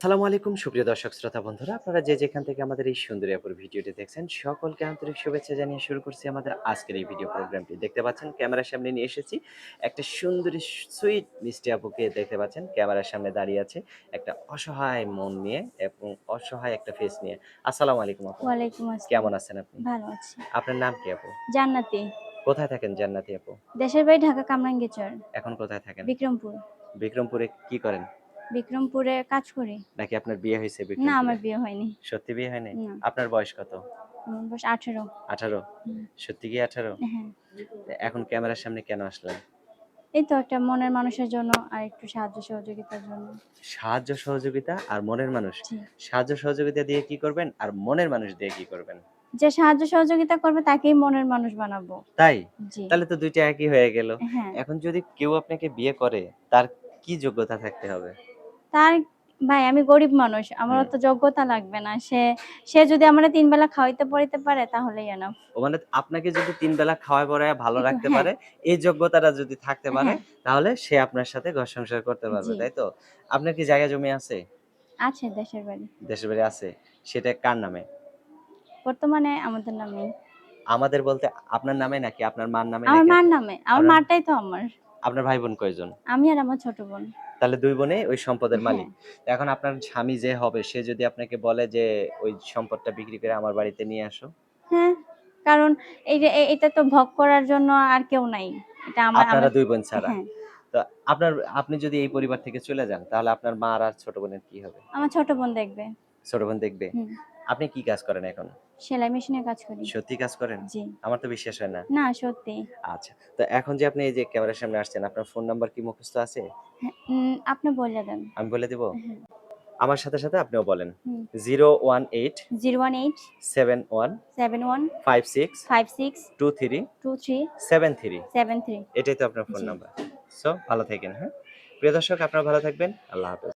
আসসালামু আলাইকুম সুপ্রিয় দর্শক শ্রোতা বন্ধুরা, আপনারা যে যেখান থেকে আমাদের এই সুন্দরী আপুর ভিডিওটি দেখছেন সকলকে আন্তরিক শুভেচ্ছা জানিয়ে শুরু করছি আমাদের আজকের এই ভিডিও প্রোগ্রামটি। দেখতে পাচ্ছেন ক্যামেরার সামনে নিয়ে এসেছি একটা সুন্দরী সুইট মিষ্টি আপুকে। দেখতে পাচ্ছেন ক্যামেরার সামনে দাঁড়িয়ে আছে একটা অসহায় মন নিয়ে এবং অসহায় একটা ফেস নিয়ে। আসসালামু আলাইকুম আপু, ওয়ালাইকুম আসসালাম। কেমন আছেন আপনি? ভালো আছি। আপনার নাম কি আপু? জান্নাতি। কোথায় থাকেন জান্নাতি আপু? দেশের বাড়ি ঢাকা কামরাঙ্গীরচর, এখন কোথায় থাকেন? বিক্রমপুর। বিক্রমপুরে কি করেন? বিক্রমপুরে কাজ করি। নাকি আপনার বিয়ে হয়েছে না, বিক্রমপুরে? আমার বিয়ে হয়নি। সত্যি বিয়ে হয় নাই? না, আপনার বয়স কত? আমার বয়স 18। 18? হুম, সত্যি কি 18? হ্যাঁ। এখন ক্যামেরার সামনে কেন আসলেন? এই তো একটা মনের মানুষের জন্য আর একটু সাহায্য সহযোগিতার জন্য। সাহায্য সহযোগিতা আর মনের মানুষ। জি। সাহায্য সহযোগিতা দিয়ে কি করবেন? আর মনের মানুষ দিয়ে কি করবেন? যে সাহায্য সহযোগিতা করবে তাকেই মনের মানুষ বানাবো। তাই? জি। তাহলে তো ২ টা একই হয়ে গেল। হ্যাঁ। এখন যদি কেউ আপনাকে বিয়ে করে, তার কি যোগ্যতা থাকতে হবে? তার ভাই আমি গরিব মানুষ। আমার হুম। অত যোগ্যতা লাগবে না। সে সে যদি আমারে ৩ বেলা খাওয়াইতে পরাইতে পারে তাহলেই এনাফ। ও মানে আপনাকে যদি ৩ বেলা খাওয়ায় পরায়া ভালো একটু রাখতে হ্যাঁ, পারে, এই যোগ্যতাটা যদি থাকতে পারে, হ্যাঁ, তাহলে সে আপনার সাথে ঘর সংসার করতে পারবে, জি। তাই তো? আপনার কি জায়গা জমি আছে? আছে দেশের বাড়ি। দেশের বাড়ি আছে? সেটা কার নামে? বর্তমানে আমাদের নামেই। আমাদের বলতে আপনার নামে নাকি আপনার মার নামে আমার নাকি মার নামে। আমার আপনার মাটাই তো আমার। আপনার ভাই বোন কয়জন? আমি আর আমার ছোট বোন। তাহলে ২ বোনেই ওই সম্পদের হ্যাঁ, মালিক। তো এখন আপনার স্বামী যে হবে সে যদি আপনাকে বলে যে, "ওই সম্পদটা বিক্রি করে আমার বাড়িতে নিয়ে আসো।" হ্যাঁ। কারণ এই যে এটা তো ভোগ করার জন্য আর কেউ নাই। এটা আপনারা আমার ২ বোন ছাড়া। হ্যাঁ, তো আপনি যদি এই পরিবার থেকে চলে যান তাহলে আপনার মা আর ছোট বোনের কি হবে? আমার ছোট বোন দেখবে। ছোট বোন দেখবে? হুম। আপনি কি কাজ করেন এখন? সেলাই মেশিনে কাজ করি। সত্যি কাজ করেন? জি। আমার তো বিশ্বাস হয় না। না সত্যি। আচ্ছা। তো এখন যে আপনি এই যে ক্যামেরার সামনে আসছেন, আপনার ফোন নাম্বার কি মুখস্থ আছে? হ্যাঁ, আপনি বইলা দেন। আমি বলে দিব? হ্যাঁ, আমার সাথে আপনিও বলেন। হুম। 018 018 71 71 56 56 23 23 73 73 এটাই তো আপনার ফোন জি। নাম্বার। সো ভালো থাকেন, হ্যাঁ? প্রিয় দর্শক আপনারা ভালো থাকবেন। আল্লাহ হাফেজ।